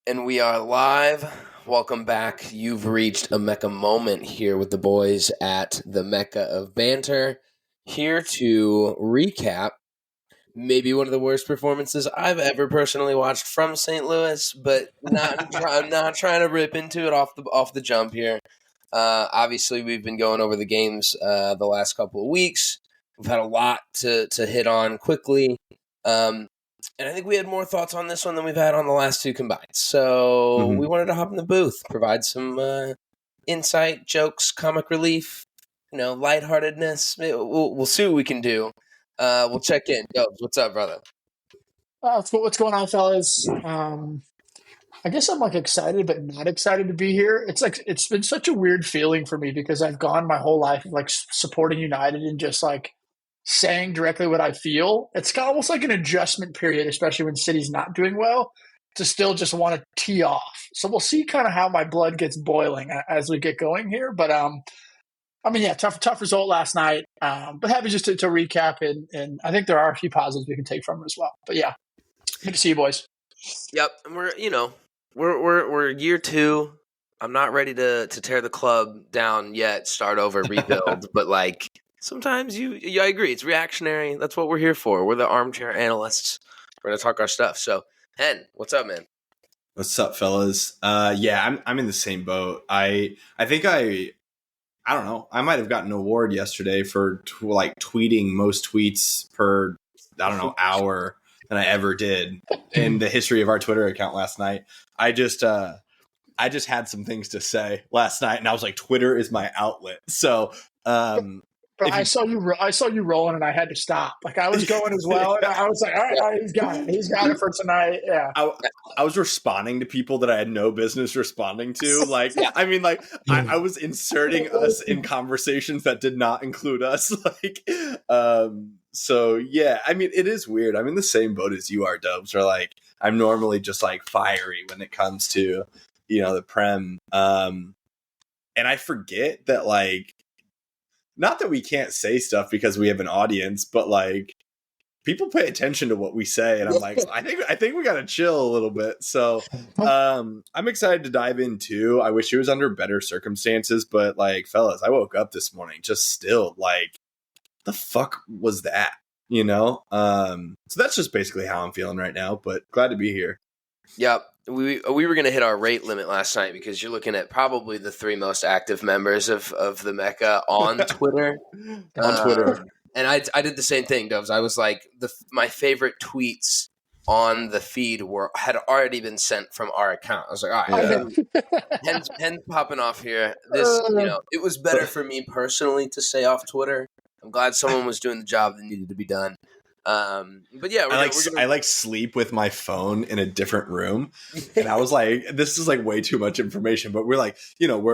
And we are live. Welcome back. You've reached a Mecca moment here with the boys at the Mecca of Banter. Here to recap maybe one of the worst performances I've ever personally watched from St. Louis, but I'm not trying to rip into it off the jump here. Obviously, we've been going over the games the last couple of weeks. We've had a lot to hit on quickly. And I think we had more thoughts on this one than we've had on the last two combined. So we wanted to hop in the booth, provide some insight, jokes, comic relief, lightheartedness. We'll see what we can do. We'll check in. Yo, what's up, brother? What's going on, fellas? I guess I'm excited, but not excited to be here. It's been such a weird feeling for me because I've gone my whole life supporting United and just saying directly what I feel. It's kind of almost like an adjustment period, especially when City's not doing well, to still just want to tee off. So we'll see kind of how my blood gets boiling as we get going here. But tough result last night. But happy just to recap and I think there are a few positives we can take from it as well. But yeah, good to see you boys. Yep, and we're year two. I'm not ready to tear the club down yet, start over, rebuild, but sometimes I agree. It's reactionary. That's what we're here for. We're the armchair analysts. We're gonna talk our stuff. So, Hen, what's up, man? What's up, fellas? I'm in the same boat. I think I don't know. I might have gotten an award yesterday for tweeting most tweets per hour than I ever did in the history of our Twitter account last night. I just had some things to say last night, and I was like, Twitter is my outlet. So. But I saw you rolling, and I had to stop. I was going as well, and I was like, all right, he's got it. He's got it for tonight. Yeah. I was responding to people that I had no business responding to. I was inserting us in conversations that did not include us. So yeah, it is weird. I'm in the same boat as you are, Dubs, where I'm normally just fiery when it comes to, the Prem. And I forget that not that we can't say stuff because we have an audience, but people pay attention to what we say, and I'm I think we gotta chill a little bit. So I'm excited to dive in too. I wish it was under better circumstances, but fellas, I woke up this morning just still the fuck was that? So that's just basically how I'm feeling right now, but glad to be here. Yep. We were going to hit our rate limit last night because you're looking at probably the three most active members of the Mecca on Twitter. And I did the same thing, Dubs. I was my favorite tweets on the feed had already been sent from our account. I was like, all right, Hen's popping off here. This, it was better for me personally to stay off Twitter. I'm glad someone was doing the job that needed to be done. But yeah, I sleep with my phone in a different room, and I was this is way too much information. But we're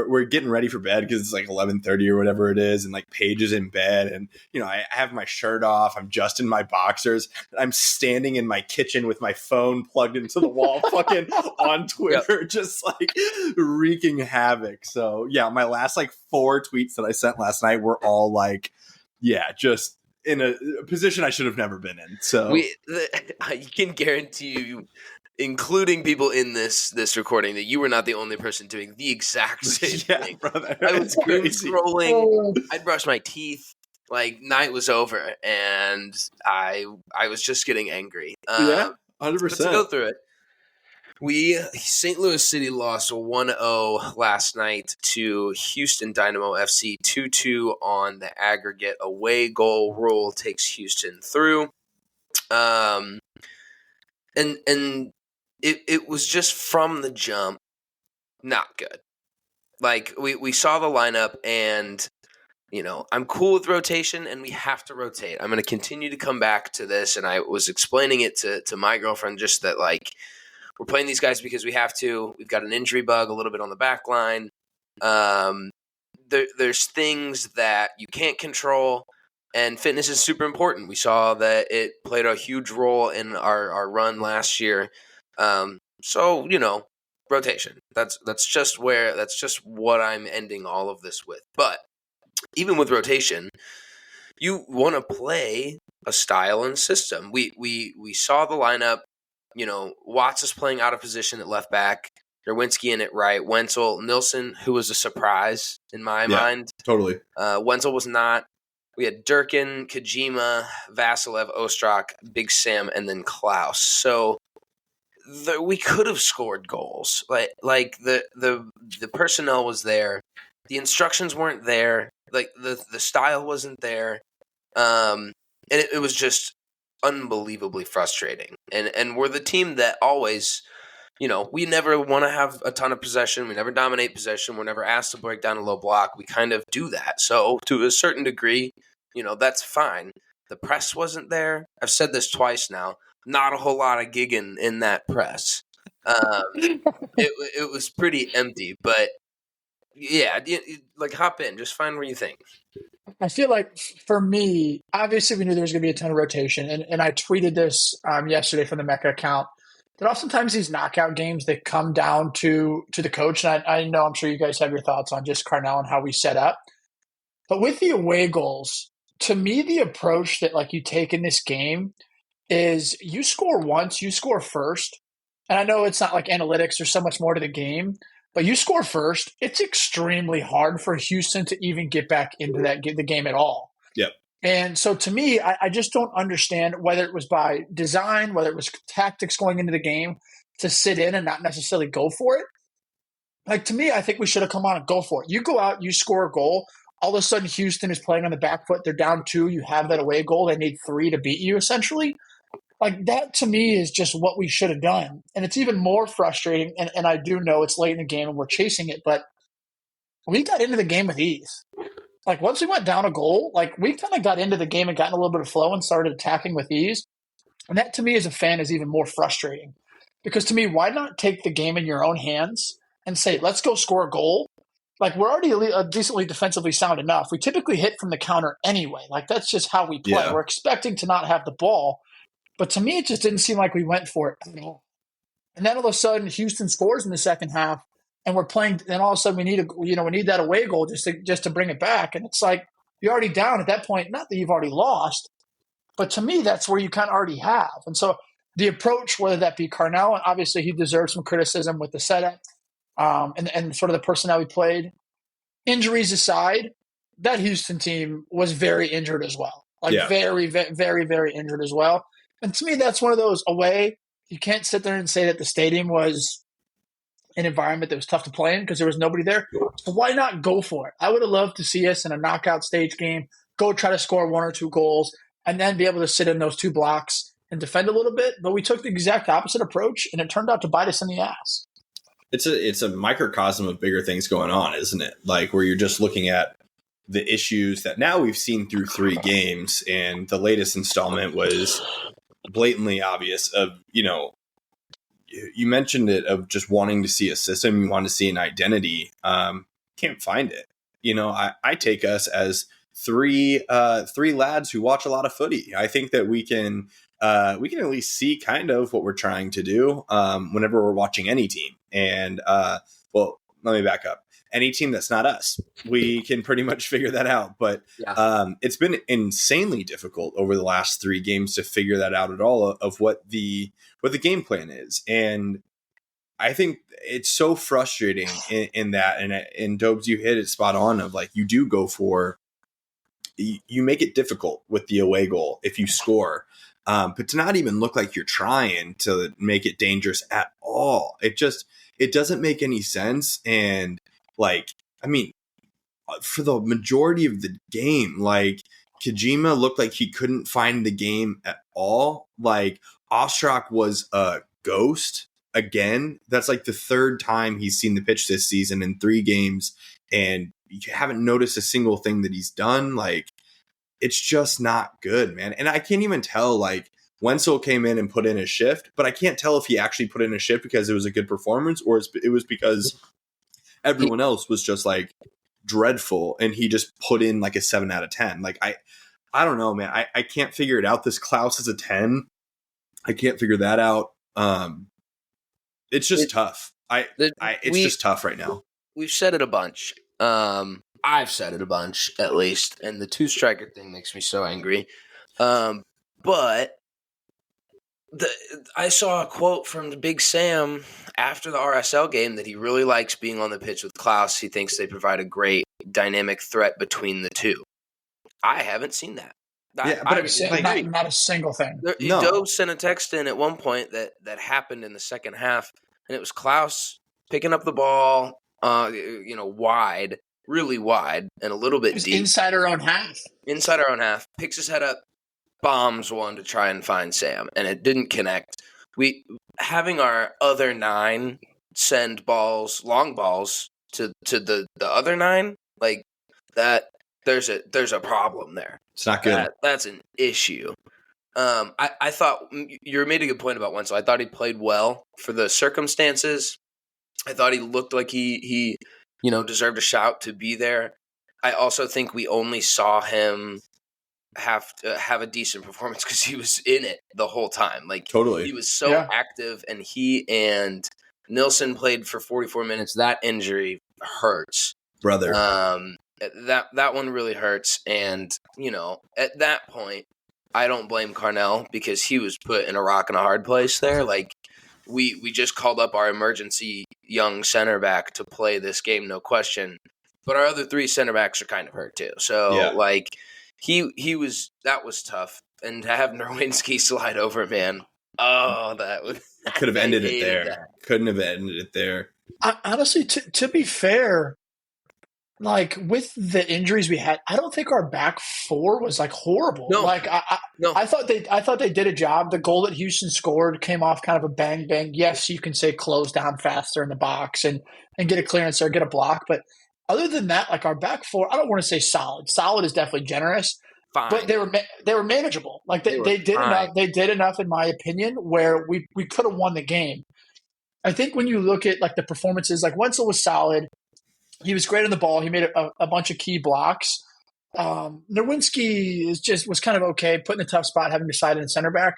we're getting ready for bed because it's 11:30 or whatever it is, and Paige is in bed, and I have my shirt off. I'm just in my boxers. I'm standing in my kitchen with my phone plugged into the wall, fucking on Twitter, yep. Just wreaking havoc. So yeah, my last 4 tweets that I sent last night were all just in a position I should have never been in. So I can guarantee you, including people in this recording, that you were not the only person doing the exact same thing. Brother, I was scrolling. I'd brush my teeth. Night was over, and I was just getting angry. 100%. Let's go through it. St. Louis City lost 1-0 last night to Houston Dynamo FC, 2-2 on the aggregate. Away goal rule takes Houston through. And it was just from the jump not good. We saw the lineup, and I'm cool with rotation, and we have to rotate. I'm going to continue to come back to this, and I was explaining it to my girlfriend just that we're playing these guys because we have to. We've got an injury bug a little bit on the back line. There's things that you can't control, and fitness is super important. We saw that it played a huge role in our run last year. So, rotation. That's just what I'm ending all of this with. But even with rotation, you want to play a style and system. We saw the lineup. Watts is playing out of position at left back. Derwinski in at right. Wenzel, Nilsson, who was a surprise in my mind. Totally. Wenzel was not. We had Durkin, Kojima, Vasilev, Ostrak, Big Sam, and then Klaus. So we could have scored goals. Like the personnel was there. The instructions weren't there. Like the style wasn't there. And it was just unbelievably frustrating. And we're the team that always, we never want to have a ton of possession. We never dominate possession. We're never asked to break down a low block. We kind of do that. So to a certain degree, that's fine. The press wasn't there. I've said this twice now. Not a whole lot of gigging in that press. It was pretty empty, but yeah, like hop in, just find where you think. I feel like for me, obviously we knew there was going to be a ton of rotation, and I tweeted this yesterday from the Mecca account that oftentimes these knockout games they come down to the coach. And I know I'm sure you guys have your thoughts on just Carnell and how we set up, but with the away goals, to me the approach that like you take in this game is you score once, you score first. And I know it's not like analytics, there's so much more to the game, but you score first. It's extremely hard for Houston to even get back into the game at all. Yep. And so to me, I just don't understand whether it was by design, whether it was tactics going into the game to sit in and not necessarily go for it. Like to me, I think we should have come on and go for it. You go out, you score a goal. All of a sudden, Houston is playing on the back foot. They're down 2. You have that away goal. They need 3 to beat you, essentially. Like that to me is just what we should have done. And it's even more frustrating. And I do know it's late in the game and we're chasing it, but we got into the game with ease. Like once we went down a goal, like we kind of got into the game and got in a little bit of flow and started attacking with ease. And that to me as a fan is even more frustrating. Because to me, why not take the game in your own hands and say, let's go score a goal? Like we're already decently defensively sound enough. We typically hit from the counter anyway. Like that's just how we play. Yeah. We're expecting to not have the ball. But to me, it just didn't seem like we went for it at all. And then all of a sudden, Houston scores in the second half, and we're playing. Then all of a sudden, we need that away goal just to bring it back. And it's like you're already down at that point. Not that you've already lost, but to me, that's where you kind of already have. And so the approach, whether that be Carnell, and obviously he deserves some criticism with the setup and sort of the personnel he played. Injuries aside, that Houston team was very injured as well. Very, very, very injured as well. And to me, that's one of those away. You can't sit there and say that the stadium was an environment that was tough to play in because there was nobody there. So why not go for it? I would have loved to see us in a knockout stage game, go try to score 1 or 2 goals, and then be able to sit in those 2 blocks and defend a little bit. But we took the exact opposite approach, and it turned out to bite us in the ass. It's a microcosm of bigger things going on, isn't it? Like where you're just looking at the issues that now we've seen through 3 games, and the latest installment was blatantly obvious of, you mentioned it, of just wanting to see a system, you want to see an identity. Can't find it. I take us as three lads who watch a lot of footy. I think that we can at least see kind of what we're trying to do whenever we're watching any team. And well, let me back up. Any team that's not us, we can pretty much figure that out. But it's been insanely difficult over the last 3 games to figure that out at all of what the game plan is. And I think it's so frustrating in that. And Dobes, you hit it spot on of like, you do go for, you make it difficult with the away goal if you score. But to not even look like you're trying to make it dangerous at all. It doesn't make any sense. And like, I mean, for the majority of the game, like Kojima looked like he couldn't find the game at all. Like Ostrak was a ghost again. That's like the 3rd time he's seen the pitch this season in 3 games. And you haven't noticed a single thing that he's done. Like, it's just not good, man. And I can't even tell, like, Wenzel came in and put in a shift, but I can't tell if he actually put in a shift because it was a good performance or it was because everyone else was just like dreadful and he just put in like a 7 out of 10. Like, I don't know, man. I can't figure it out. This Klaus is a 10. I can't figure that out. It's just tough. It's just tough right now. We've said it a bunch. I've said it a bunch, at least, and the 2 striker thing makes me so angry. But I saw a quote from the Big Sam after the RSL game that he really likes being on the pitch with Klaus. He thinks they provide a great dynamic threat between the two. I haven't seen that. Yeah, but Not a single thing. Doe sent a text in at one point that happened in the second half, and it was Klaus picking up the ball, wide, really wide, and a little bit deep. Inside our own half. Inside our own half. Picks his head up, bombs one to try and find Sam, and it didn't connect. Having our other 9 send long balls to the other 9, like that. There's a problem there. It's not good. That's an issue. I thought you made a good point about Wenzel. I thought he played well for the circumstances. I thought he looked like he deserved a shout to be there. I also think we only saw him have a decent performance because he was in it the whole time. Like, totally, he was so active, and he and Nilsson played for 44 minutes. That injury hurts, brother. That one really hurts, and at that point, I don't blame Carnell because he was put in a rock and a hard place there. Like, we just called up our emergency young center back to play this game, no question. But our other 3 center backs are kind of hurt too. So that was tough, and to have Nerwinski slide over, man. Oh, could have ended it there. That. Couldn't have ended it there. Honestly, to be fair. Like, with the injuries we had, I don't think our back 4 was like horrible. No, I thought they did a job. The goal that Houston scored came off kind of a bang bang. Yes, you can say close down faster in the box and get a clearance or get a block, but other than that, like, our back 4, I don't want to say solid. Solid is definitely generous, fine. But they were manageable. Like, they did enough. They did enough, in my opinion, where we could have won the game. I think when you look at like the performances, like, Wenzel was solid. He was great on the ball. He made a bunch of key blocks. Nerwinski was kind of okay, put in a tough spot, having decided in center back.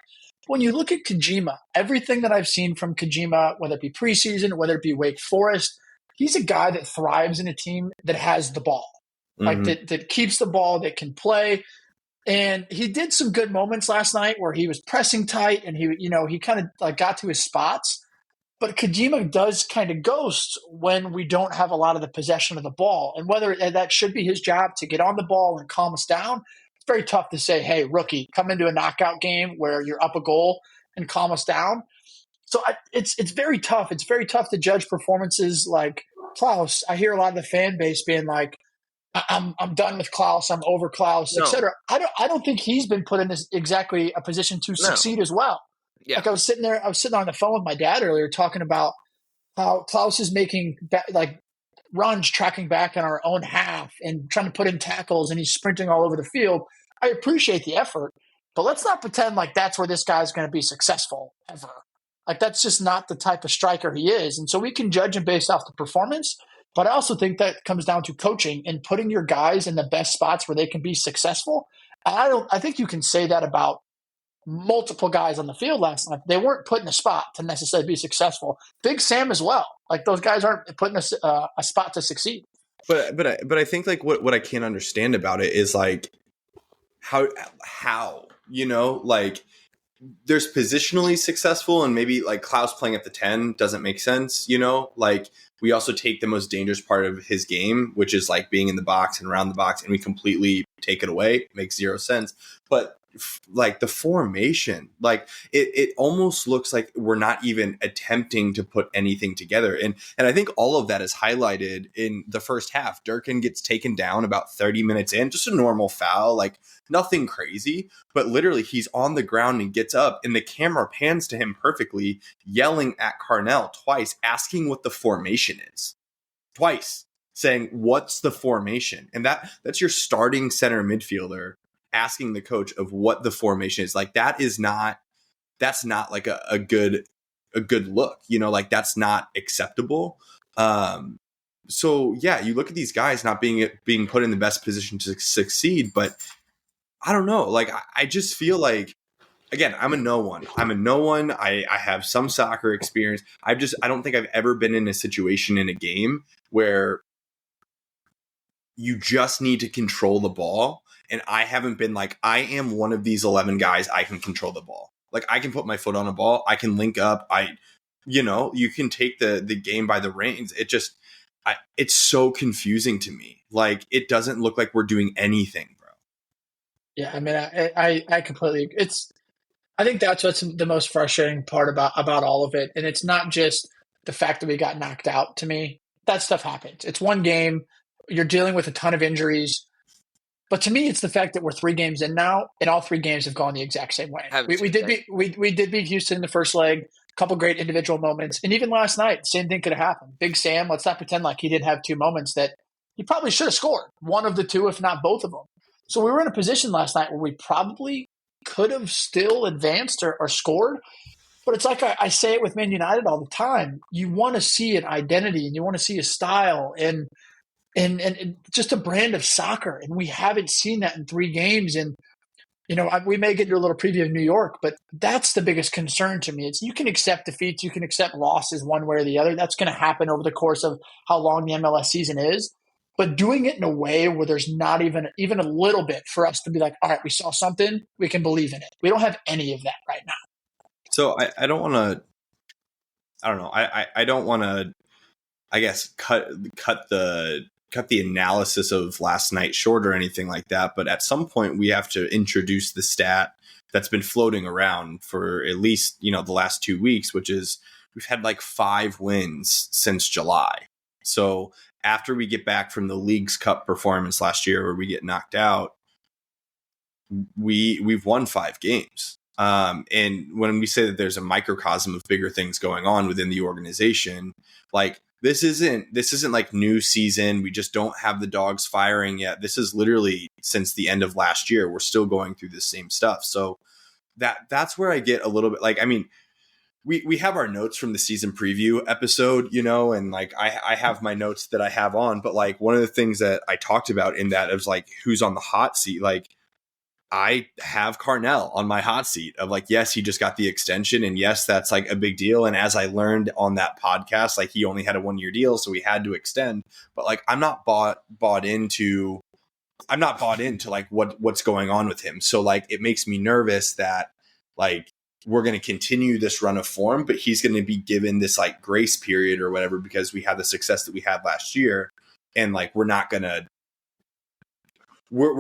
When you look at Kojima, everything that I've seen from Kojima, whether it be preseason, whether it be Wake Forest, he's a guy that thrives in a team that has the ball, like that keeps the ball, that can play. And he did some good moments last night where he was pressing tight and he kind of like got to his spots. But Kojima does kind of ghost when we don't have a lot of the possession of the ball. And whether that should be his job to get on the ball and calm us down, it's very tough to say, hey, rookie, come into a knockout game where you're up a goal and calm us down. So it's very tough. It's very tough to judge performances like Klaus. I hear a lot of the fan base being like, I'm done with Klaus. I'm over Klaus, etc. I don't think he's been put in this exactly a position to succeed as well. Yeah. Like, I was sitting on the phone with my dad earlier talking about how Klaus is making runs, tracking back in our own half and trying to put in tackles, and he's sprinting all over the field. I appreciate the effort, but let's not pretend like that's where this guy's going to be successful ever. Like, that's just not the type of striker he is. And so we can judge him based off the performance, but I also think that comes down to coaching and putting your guys in the best spots where they can be successful. And I think you can say that about multiple guys on the field last night. They weren't put in a spot to necessarily be successful. Big Sam as well. Like, those guys aren't put in a spot to succeed. But I think like what I can't understand about it is like how like there's positionally successful, and maybe like Klaus playing at the 10 doesn't make sense. Like, we also take the most dangerous part of his game, which is like being in the box and around the box, and we completely take it away. It makes zero sense. But like the formation, like it almost looks like we're not even attempting to put anything together. And I think all of that is highlighted in the first half. Durkin gets taken down about 30 minutes in, just a normal foul, like nothing crazy, but literally he's on the ground and gets up, and the camera pans to him perfectly, yelling at Carnell twice, asking what the formation is. Twice saying, what's the formation? And that's your starting center midfielder asking the coach of what the formation is. Like, that's not like a good look, like that's not acceptable. So yeah, you look at these guys not being put in the best position to succeed, but I don't know. Like, I just feel like, again, I'm a no one. I have some soccer experience. I don't think I've ever been in a situation in a game where you just need to control the ball. And I haven't been like, I am one of these 11 guys, I can control the ball. Like I can put my foot on a ball. I can link up. You can take the game by the reins. It's so confusing to me. Like it doesn't look like we're doing anything, bro. Yeah, I mean, I completely. I think that's what's the most frustrating part about all of it, and it's not just the fact that we got knocked out. To me, that stuff happens. It's one game. You're dealing with a ton of injuries. But to me, it's the fact that we're 3 games in now, and all 3 games have gone the exact same way. We did beat Houston in the first leg. A couple great individual moments, and even last night, same thing could have happened. Big Sam, let's not pretend like he didn't have 2 moments that he probably should have scored. One of the 2, if not both of them. So we were in a position last night where we probably could have still advanced or scored. But it's like I say it with Man United all the time. You want to see an identity, and you want to see a style, and just a brand of soccer. And we haven't seen that in 3 games. And, we may get into a little preview of New York, but that's the biggest concern to me. It's you can accept defeats, you can accept losses one way or the other. That's going to happen over the course of how long the MLS season is. But doing it in a way where there's not even a little bit for us to be like, all right, we saw something, we can believe in it. We don't have any of that right now. So I don't want to, I don't know. I don't want to, I guess, cut the analysis of last night short or anything like that. But at some point we have to introduce the stat that's been floating around for at least, the last 2 weeks, which is we've had like 5 wins since July. So after we get back from the League's Cup performance last year where we get knocked out, we've won 5 games. And when we say that there's a microcosm of bigger things going on within the organization, like this isn't like new season. We just don't have the dogs firing yet. This is literally since the end of last year. We're still going through the same stuff. So that's where I get a little bit like, I mean, we have our notes from the season preview episode, and like I have my notes that I have on, but like one of the things that I talked about in that is like who's on the hot seat. Like I have Carnell on my hot seat of like, yes, he just got the extension. And yes, that's like a big deal. And as I learned on that podcast, like he only had a 1-year deal, so he had to extend. But like, I'm not bought into like what's going on with him. So like, it makes me nervous that like, we're going to continue this run of form, but he's going to be given this like grace period or whatever, because we had the success that we had last year. And like, we're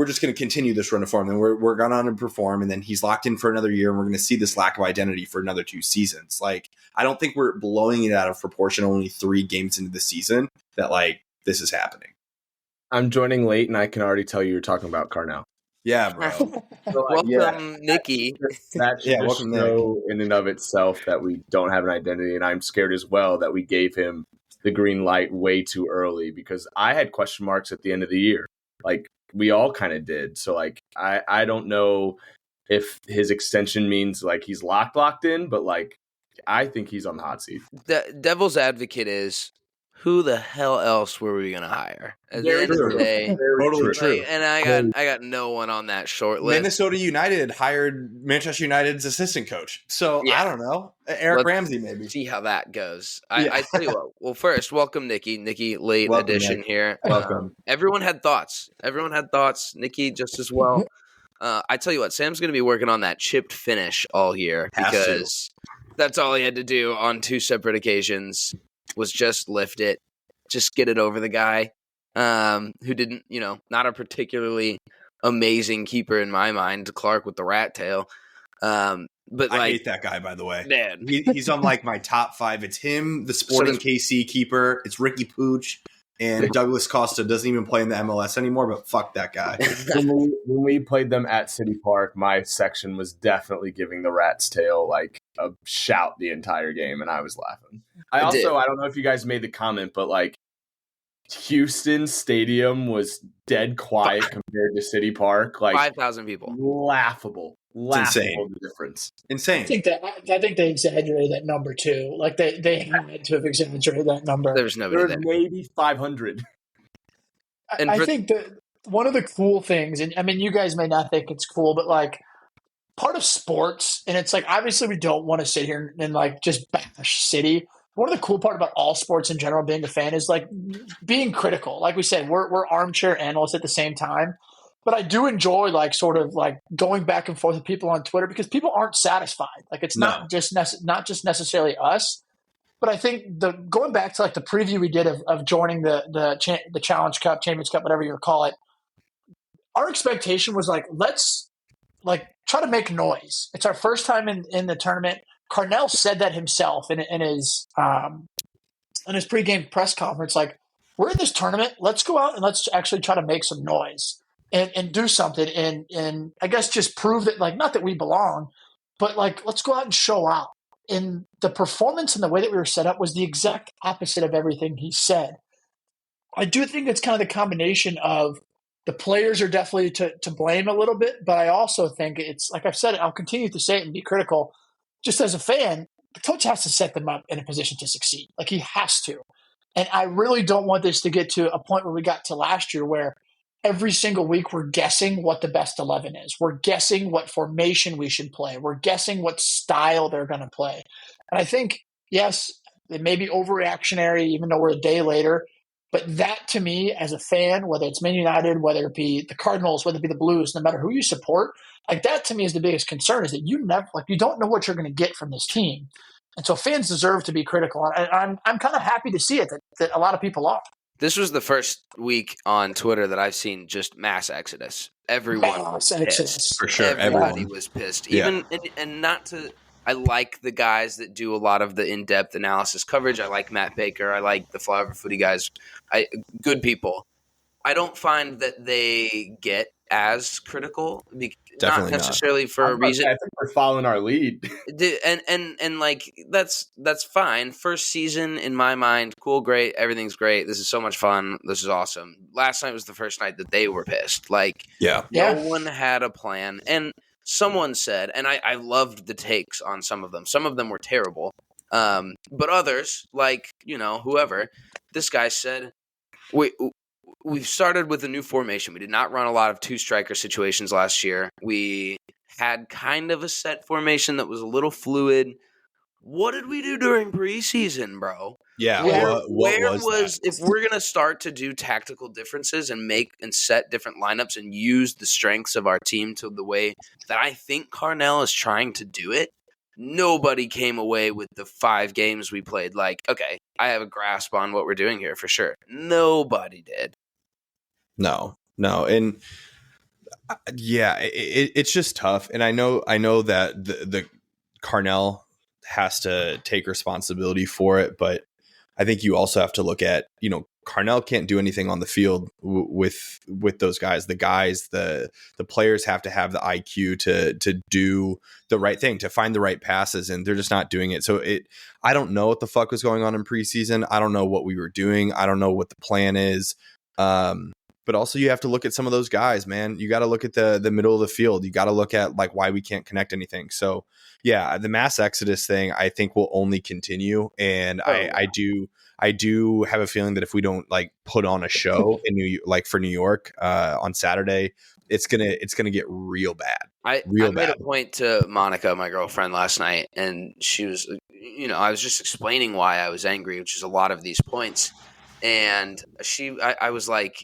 just going to continue this run of form, and we're going on to perform, and then he's locked in for another year, and we're going to see this lack of identity for another 2 seasons. Like, I don't think we're blowing it out of proportion only 3 games into the season that like this is happening. I'm joining late, and I can already tell you're talking about Carnell. Yeah, bro. So, welcome, Nikki. That should just show in and of itself that we don't have an identity, and I'm scared as well that we gave him the green light way too early, because I had question marks at the end of the year. Like, we all kind of did. So like, I don't know if his extension means like he's locked in, but like, I think he's on the hot seat. The devil's advocate is, who the hell else were we going to hire? At the end of the day, Totally true. And I got no one on that short list. Minnesota United hired Manchester United's assistant coach. So yeah. I don't know. Let's Ramsey, maybe. See how that goes. I tell you what. Well, first, welcome, Nikki. Nikki, late edition Nick. Here. Welcome. Everyone had thoughts. Nikki, just as well. I tell you what, Sam's going to be working on that chipped finish all year, because that's all he had to do on 2 separate occasions. Was just lift it, just get it over the guy who didn't, not a particularly amazing keeper in my mind, Clark with the rat tail. But I hate that guy, by the way. Man. He's on like my top 5. It's him, the Sporting KC keeper. It's Ricky Pooch. And Douglas Costa doesn't even play in the MLS anymore, but fuck that guy. When we played them at City Park, my section was definitely giving the rat's tail like a shout the entire game, and I was laughing. I don't know if you guys made the comment, but like Houston Stadium was dead quiet compared to City Park. Like 5,000 people. Laughable. Insane. The difference. Insane. I think they exaggerated that number too. Like they had to have exaggerated that number. There's nobody there. Maybe 500. I think that one of the cool things, and I mean, you guys may not think it's cool, but like part of sports, and it's like obviously we don't want to sit here and like just bash City. One of the cool part about all sports in general, being a fan, is like being critical. Like we said, we're armchair analysts at the same time. But I do enjoy like sort of like going back and forth with people on Twitter because people aren't satisfied. Like it's not just necessarily us, but I think going back to like the preview we did of joining the Challenge Cup, Champions Cup, whatever you call it. Our expectation was like, let's like try to make noise. It's our first time in the tournament. Carnell said that himself in his pregame press conference. Like, we're in this tournament. Let's go out and let's actually try to make some noise and do something and I guess just prove that, like, not that we belong, but like let's go out and show out. And the performance and the way that we were set up was the exact opposite of everything he said. I do think it's kind of the combination of the players are definitely to blame a little bit, but I also think it's, like I've said, I'll continue to say it and be critical. Just as a fan, the coach has to set them up in a position to succeed. Like, he has to. And I really don't want this to get to a point where we got to last year where every single week we're guessing what the best 11 is. We're guessing what formation we should play. We're guessing what style they're going to play. And I think, yes, it may be overreactionary even though we're a day later. But that, to me, as a fan, whether it's Man United, whether it be the Cardinals, whether it be the Blues, no matter who you support, like, that to me is the biggest concern, is that you don't know what you're going to get from this team. And so fans deserve to be critical. And I'm kind of happy to see it that a lot of people are. This was the first week on Twitter that I've seen just mass exodus. Everyone was pissed. For sure. Everybody was pissed. Yeah. And not to – I like the guys that do a lot of the in-depth analysis coverage. I like Matt Baker. I like the Flyover Footy guys. Good people. I don't find that they get as critical, not necessarily for a reason. I think we're following our lead. And like that's fine. First season in my mind, cool, great, everything's great. This is so much fun. This is awesome. Last night was the first night that they were pissed. Like, no one had a plan. And someone said, and I loved the takes on some of them. Some of them were terrible. But others, like, whoever, this guy said, we've started with a new formation. We did not run a lot of two-striker situations last year. We had kind of a set formation that was a little fluid. What did we do during preseason, bro? Yeah. Where was if we're going to start to do tactical differences and make and set different lineups and use the strengths of our team to the way that I think Carnell is trying to do it, nobody came away with the 5 games we played like, okay, I have a grasp on what we're doing here for sure. Nobody did. No. And it's just tough. And I know that the Carnell has to take responsibility for it, but I think you also have to look at, Carnell can't do anything on the field with those guys. The players have to have the IQ to do the right thing, to find the right passes, and they're just not doing it. So I don't know what the fuck was going on in preseason. I don't know what we were doing. I don't know what the plan is. But also you have to look at some of those guys, man. You got to look at the middle of the field. You got to look at like why we can't connect anything. So yeah, the mass exodus thing I think will only continue. And I do have a feeling that if we don't like put on a show in for New York on Saturday, it's gonna get real bad. I made a point to Monica, my girlfriend, last night, and she was, I was just explaining why I was angry, which is a lot of these points. And I was like,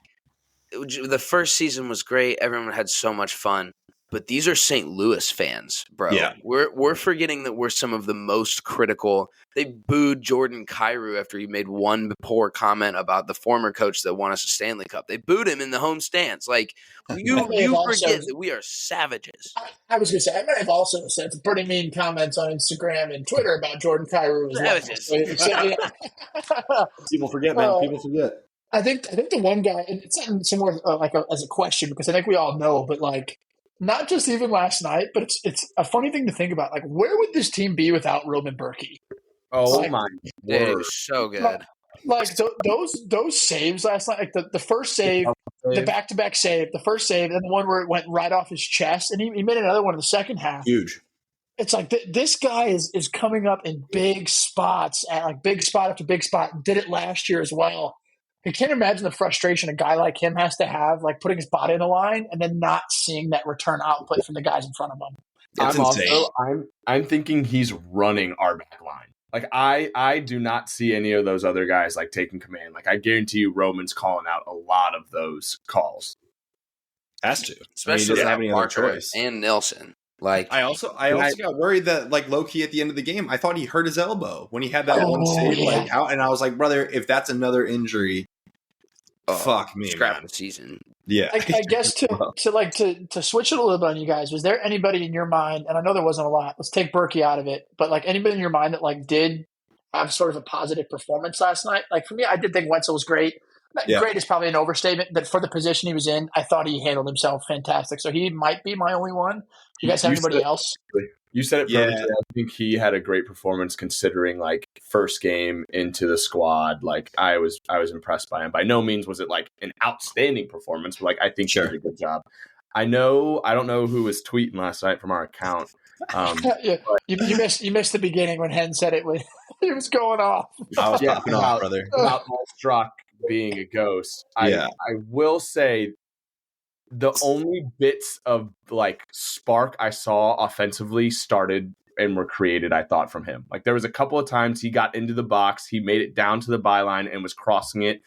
the first season was great. Everyone had so much fun. But these are St. Louis fans, bro. Yeah. We're forgetting that we're some of the most critical. They booed Jordan Kyrou after he made one poor comment about the former coach that won us a Stanley Cup. They booed him in the home stands. Like, you forget that we are savages. I was going to say, I might have also said some pretty mean comments on Instagram and Twitter about Jordan Kyrou as well. People forget, man. People forget. I think the one guy, and it's not somewhere as a question, because I think we all know, but like, not just even last night, but it's a funny thing to think about. Like, where would this team be without Roman Berkey? Oh my word! It was so good. Like those saves last night, like the first save, the back-to-back save, the first save, and the one where it went right off his chest, and he made another one in the second half. Huge. It's like this guy is coming up in big spots, at like big spot after big spot. Did it last year as well. I can't imagine the frustration a guy like him has to have, like putting his body in the line and then not seeing that return output from the guys in front of him. It's insane. I'm thinking he's running our back line. Like I do not see any of those other guys like taking command. Like I guarantee you Roman's calling out a lot of those calls. Has to. especially he doesn't have without any other Parker choice. and Nelson. Like I also got worried that like low key at the end of the game, I thought he hurt his elbow when he had that one Oh, save. yeah. Like how, and I was like, brother, if that's another injury, fuck me, scrap man. the season. Yeah, I guess to switch it a little bit on you guys, was there anybody in your mind, and I know there wasn't a lot, let's take Berkey out of it, but like anybody in your mind that like did have sort of a positive performance last night? Like for me, I did think Wenzel was great. Yeah. Great is probably an overstatement, but for the position he was in, I thought he handled himself fantastic. So he might be my only one. You guys have anybody else? You said it Yeah. perfectly. I think he had a great performance considering like first game into the squad. Like I was impressed by him. By no means was it like an outstanding performance, but like I think he did a good job. I don't know who was tweeting last night from our account. Yeah, you missed the beginning when Hen said it was going off. I was popping off, brother. About Struck being a ghost. Yeah. I will say the only bits of like spark I saw offensively started and were created, I thought, from him. Like there was a couple of times he got into the box, he made it down to the byline and was crossing it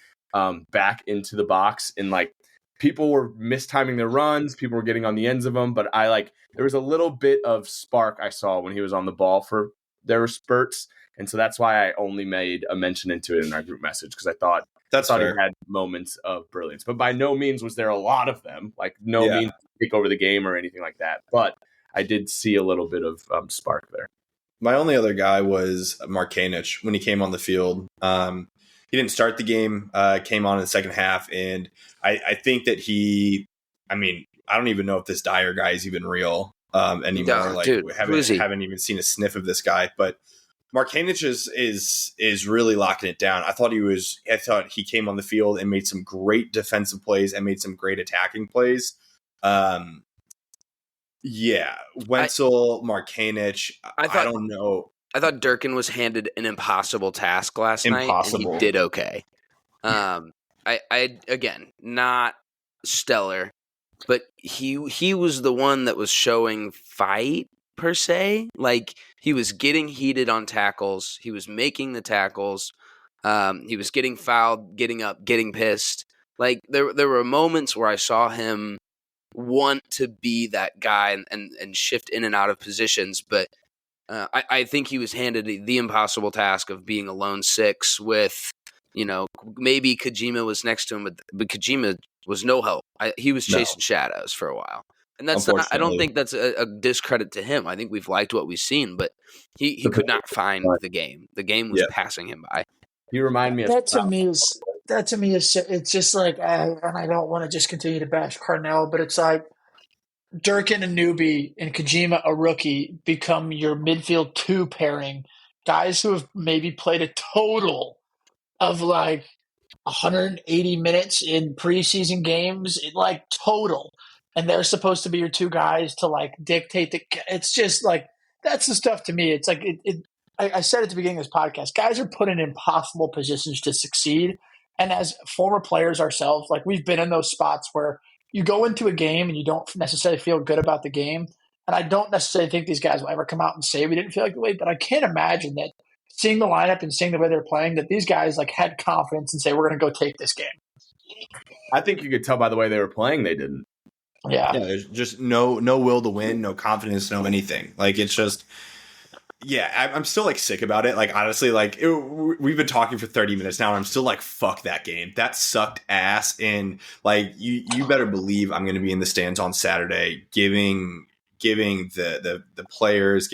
back into the box, and like people were mistiming their runs, people were getting on the ends of them, but there was a little bit of spark I saw when he was on the ball. There were spurts, and so that's why I only made a mention into it in our group message, because I thought he had moments of brilliance, but by no means was there a lot of them. Like means take over the game or anything like that. But I did see a little bit of spark there. My only other guy was Mark Koenig when he came on the field. He didn't start the game, came on in the second half, and I think that I don't even know if this Dyer guy is even real anymore. Dude, we haven't even seen a sniff of this guy, but Mark Koenig is really locking it down. I thought he came on the field and made some great defensive plays and made some great attacking plays. Wenzel, Mark Koenig. I don't know. I thought Durkin was handed an impossible task last night, and he did okay. I again, not stellar, but he was the one that was showing fight per se. Like he was getting heated on tackles, he was making the tackles, he was getting fouled, getting up, getting pissed. Like there were moments where I saw him want to be that guy and shift in and out of positions, but I think he was handed the impossible task of being a lone six with, maybe Kojima was next to him, but Kojima was no help. He was chasing shadows for a while. And that's not, I don't think that's a discredit to him. I think we've liked what we've seen, but he could not find the game. The game was passing him by. You remind me of that to me is it's just like, and I don't want to just continue to bash Carnell, but it's like Durkin, a newbie, and Kojima, a rookie, become your midfield two pairing. Guys who have maybe played a total of like 180 minutes in preseason games, like total. And they're supposed to be your two guys to like dictate it's just like, that's the stuff to me. It's like, I said at the beginning of this podcast, guys are put in impossible positions to succeed. And as former players ourselves, like we've been in those spots where you go into a game and you don't necessarily feel good about the game. And I don't necessarily think these guys will ever come out and say we didn't feel like the way, but I can't imagine that seeing the lineup and seeing the way they're playing, that these guys like had confidence and say, we're going to go take this game. I think you could tell by the way they were playing, they didn't. Yeah. There's just no will to win, no confidence, no anything. Like it's just, I'm still like sick about it. Like honestly, like we've been talking for 30 minutes now, and I'm still like, fuck that game. That sucked ass. And like you better believe I'm going to be in the stands on Saturday, giving the players,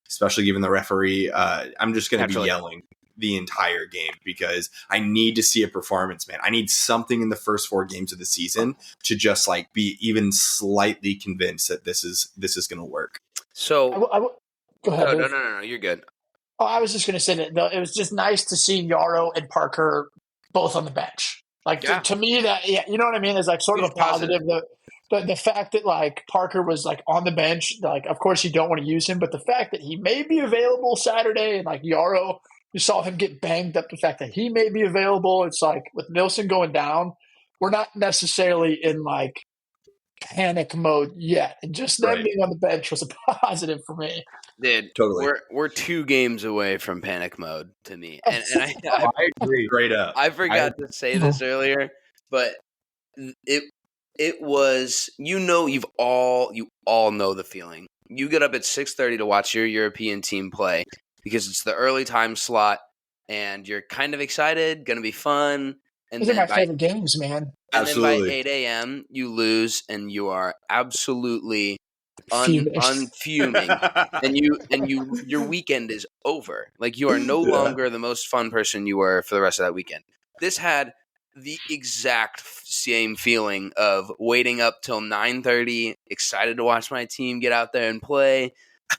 especially giving the referee. I'm just going to be yelling the entire game because I need to see a performance, man. I need something in the first 4 games of the season to just like be even slightly convinced that this is going to work. So go ahead. No, you're good. Oh, I was just going to say that it was just nice to see Yarrow and Parker both on the bench. Like to me, that you know what I mean? Is like sort of a positive. The fact that like Parker was like on the bench, like of course you don't want to use him, but the fact that he may be available Saturday and like Yarrow, you saw him get banged up. The fact that he may be available, it's like with Nilsson going down, we're not necessarily in like panic mode yet, and just them being on the bench was a positive for me. Dude, totally. We're 2 games away from panic mode to me, and I agree. Straight up. I forgot to say this earlier, but It was, you all know the feeling. You get up at 6:30 to watch your European team play because it's the early time slot, and you're kind of excited, going to be fun. And Those are then my favorite games, man. and then by Absolutely. 8 a.m. you lose, and you are absolutely Fuming. fuming, and your weekend is over. Like, you are no Yeah. longer the most fun person you were for the rest of that weekend. This had the exact same feeling of waiting up till 9:30, excited to watch my team get out there and play.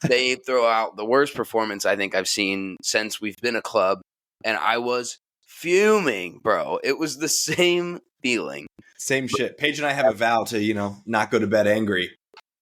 They throw out the worst performance I think I've seen since we've been a club, and I was fuming, bro. It was the same feeling. Same shit. Paige and I have a vow to, not go to bed angry.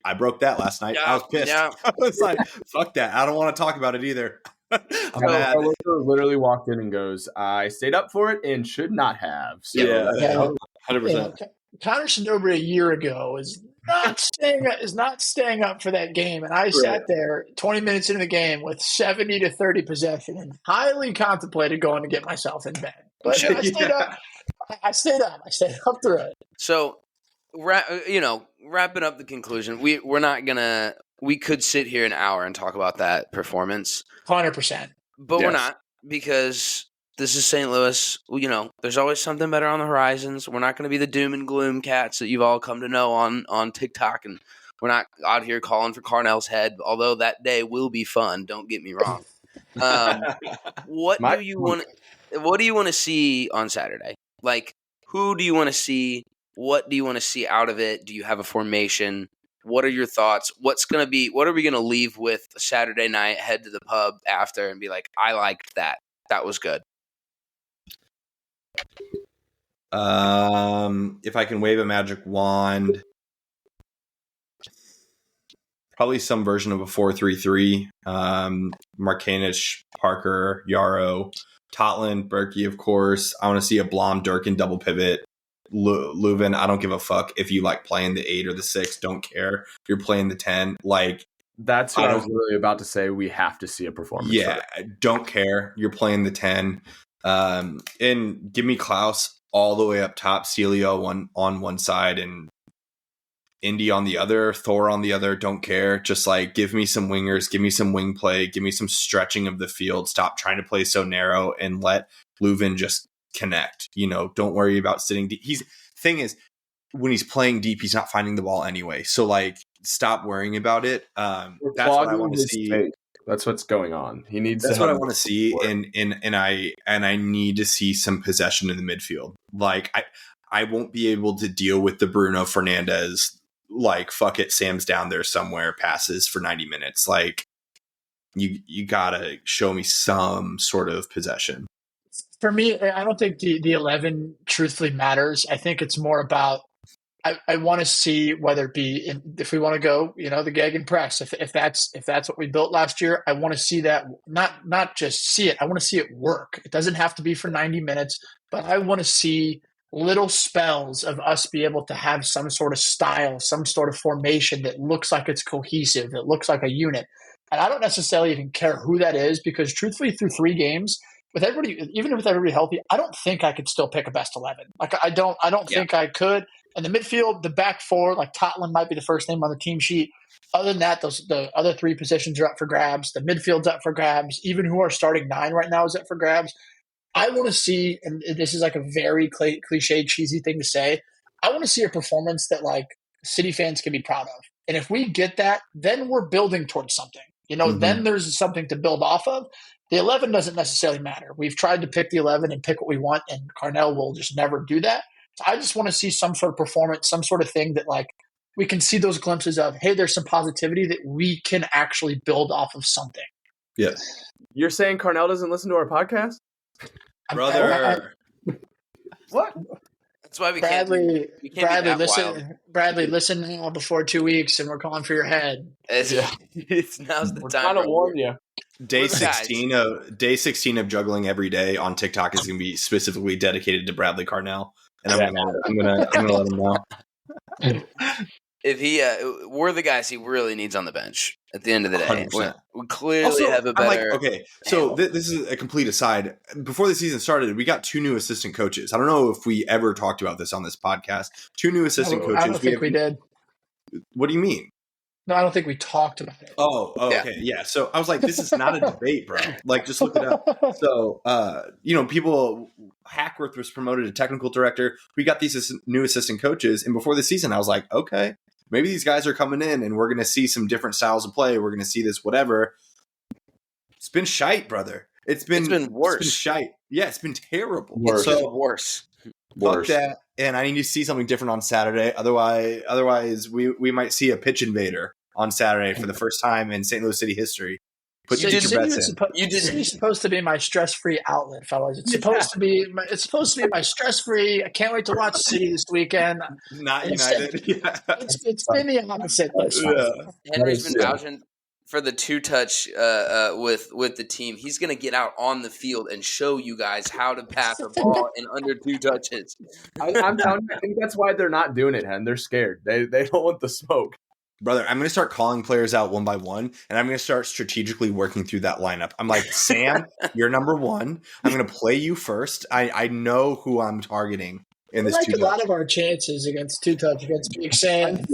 I broke that last night. I was pissed. Yeah. I was like, fuck that. I don't want to talk about it either. I'm So- mad. Our worker literally walked in and goes, "I stayed up for it and should not have." So, Yeah. Yeah. 100%. Connor Shinobi a year ago is not staying up for that game, and I sat there 20 minutes into the game with 70 to 30 possession and highly contemplated going to get myself in bed. But I stayed up. I stayed up through it. So, wrapping up the conclusion, we could sit here an hour and talk about that performance, 100%. but we're Yes. not, because this is St. Louis. There's always something better on the horizons. We're not going to be the doom and gloom cats that you've all come to know on TikTok, and we're not out here calling for Carnell's head, although that day will be fun. Don't get me wrong. What do you want to see on Saturday? Like, who do you want to see? What do you want to see out of it? Do you have a formation? What are your thoughts? What are we going to leave with Saturday night, head to the pub after and be like, I liked that. That was good. If I can wave a magic wand, probably some version of a 4-3-3. Mark Koenig, Parker, Yarrow, Totland, Berkey, of course. I want to see a Blom, Durkin double pivot. Leuven, I don't give a fuck if you like playing the 8 or the 6. Don't care if you're playing the 10. Like, that's what I was really about to say. We have to see a performance. Yeah, don't care. You're playing the 10. And give me Klaus all the way up top, Celio on one side and Indy on the other, Thor on the other. Don't care. Just like, give me some wingers, give me some wing play, give me some stretching of the field. Stop trying to play so narrow and let Leuven just connect. Don't worry about sitting deep. Thing is, when he's playing deep, he's not finding the ball anyway. So like, stop worrying about it. That's what I want to see. Space. That's what's going on. He needs. That's what I want to see, and I need to see some possession in the midfield. Like, I won't be able to deal with the Bruno Fernandes, like, fuck it, Sam's down there somewhere, passes for 90 minutes. Like, you gotta show me some sort of possession. For me, I don't think the 11 truthfully matters. I think it's more about, I want to see whether it be if we want to go, the gag and press. If that's what we built last year, I want to see that, not just see it. I want to see it work. It doesn't have to be for 90 minutes, but I want to see little spells of us be able to have some sort of style, some sort of formation that looks like it's cohesive, that looks like a unit. And I don't necessarily even care who that is, because truthfully, through 3 games, with everybody, even with everybody healthy, I don't think I could still pick a best 11. Like, I don't think I could. And the midfield, the back 4, like Totland might be the first name on the team sheet. Other than that, the other 3 positions are up for grabs. The midfield's up for grabs. Even who are starting 9 right now is up for grabs. I want to see, and this is like a very cliche, cheesy thing to say, I want to see a performance that like City fans can be proud of. And if we get that, then we're building towards something. Then there's something to build off of. The 11 doesn't necessarily matter. We've tried to pick the 11 and pick what we want, and Carnell will just never do that. So I just want to see some sort of performance, some sort of thing that like we can see those glimpses of, hey, there's some positivity that we can actually build off of something. Yeah. You're saying Carnell doesn't listen to our podcast? Brother. What? That's why we Bradley, can't be that wild. Bradley, listen now before 2 weeks, and we're calling for your head. Now's the We're time. trying to warn you. Day 16 of juggling every day on TikTok is going to be specifically dedicated to Bradley Carnell, and I'm gonna let him know. if he, we're the guys he really needs on the bench at the end of the day. 100%. We clearly Also, have a I'm like, better. okay, so this is a complete aside. Before the season started, we got 2 new assistant coaches. I don't know if we ever talked about this on this podcast. 2 new assistant coaches. I don't think we did. What do you mean? No, I don't think we talked about it. Oh, Yeah. okay. Yeah. So I was like, this is not a debate, bro. Like, just look it up. So, people, Hackworth was promoted to technical director. We got these new assistant coaches. And before the season, I was like, okay, maybe these guys are coming in and we're going to see some different styles of play. We're going to see this, whatever. It's been shite, brother. It's been worse. It's been shite. Yeah, it's been terrible. It's So worse. fuck that. And I need to see something different on Saturday. Otherwise, we might see a pitch invader on Saturday for the first time in St. Louis City history. Put your bets in. City's supposed to be my stress-free outlet, fellas. It's supposed to be. It's supposed to be my stress-free. I can't wait to watch City this weekend. Not United. Yeah. It's been the opposite. Henry's been vouching for the 2-touch with the team. He's going to get out on the field and show you guys how to pass a ball in under 2 touches. I'm telling you, I think that's why they're not doing it, Hen. They're scared. They don't want the smoke. Brother, I'm going to start calling players out one by one, and I'm going to start strategically working through that lineup. I'm like, Sam, you're number 1. I'm going to play you first. I know who I'm targeting in this 2-touch. A lot of our chances against 2-touch against Big Sam.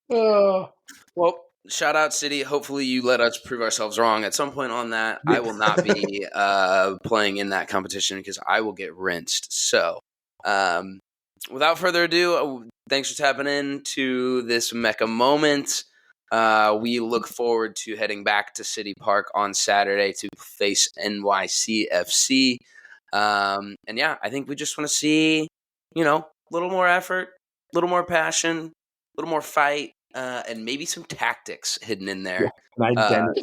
Well, shout out City. Hopefully you let us prove ourselves wrong at some point on that. I will not be playing in that competition because I will get rinsed. So without further ado, thanks for tapping in to this Mecca moment. We look forward to heading back to City Park on Saturday to face NYCFC. And yeah, I think we just want to see, a little more effort, a little more passion, a little more fight, and maybe some tactics hidden in there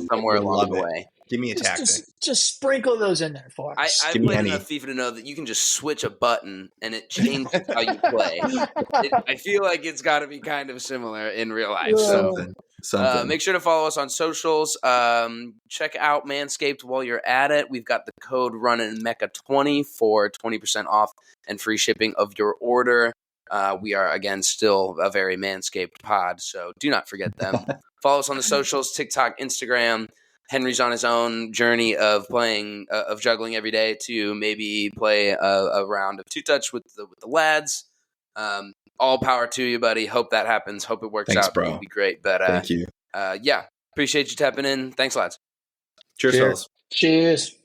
somewhere along the way. Give me a tactic. Just sprinkle those in there for us. I've played enough FIFA to know that you can just switch a button and it changes how you play. I feel like it's got to be kind of similar in real life. Something. Make sure to follow us on socials. Check out Manscaped while you're at it. We've got the code running Mecca20 for 20% off and free shipping of your order. We are, again, still a very Manscaped pod, so do not forget them. Follow us on the socials, TikTok, Instagram. Henry's on his own journey of playing, of juggling every day to maybe play a round of 2-touch with the lads. All power to you, buddy. Hope that happens. Hope it works out. Bro. It'd be great. But thank you. Yeah, appreciate you tapping in. Thanks, lads. Cheers, fellas. Cheers.